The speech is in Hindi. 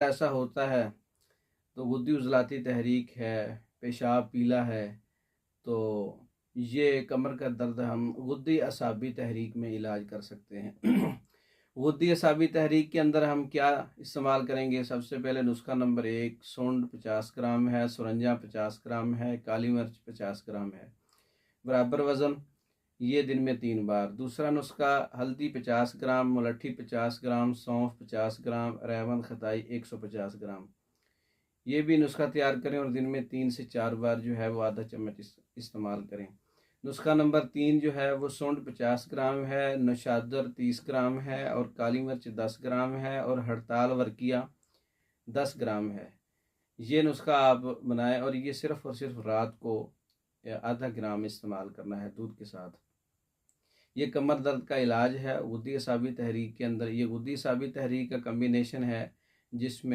ऐसा होता है तो गुद्दी उजलाती तहरीक है, पेशाब पीला है, तो ये कमर का दर्द हम गुद्दी असाबी तहरीक में इलाज कर सकते हैं। गुद्दी असाबी तहरीक के अंदर हम क्या इस्तेमाल करेंगे? सबसे पहले नुस्खा नंबर 1, सूंड 50 ग्राम है, सुरंजा 50 ग्राम है, काली मिर्च 50 ग्राम है, बराबर वज़न, ये दिन में 3 बार। दूसरा नुस्खा, हल्दी 50 ग्राम, मुलट्ठी 50 ग्राम, सौंफ 50 ग्राम, रेवन खताई 150 ग्राम। ये भी नुस्खा तैयार करें और दिन में 3 से 4 बार जो है वो आधा चम्मच इस्तेमाल करें। नुस्खा नंबर 3 जो है वो सूंड 50 ग्राम है, नौशादर 30 ग्राम है और काली मिर्च 10 ग्राम है और हड़ताल वर्किया 10 ग्राम है। ये नुस्खा आप बनाएं और ये सिर्फ़ और सिर्फ रात को आधा ग्राम इस्तेमाल करना है दूध के साथ। ये कमर दर्द का इलाज है गुद्दी असाबी तहरीक के अंदर। ये गुद्दी असाबी तहरीक का कम्बिनेशन है जिसमें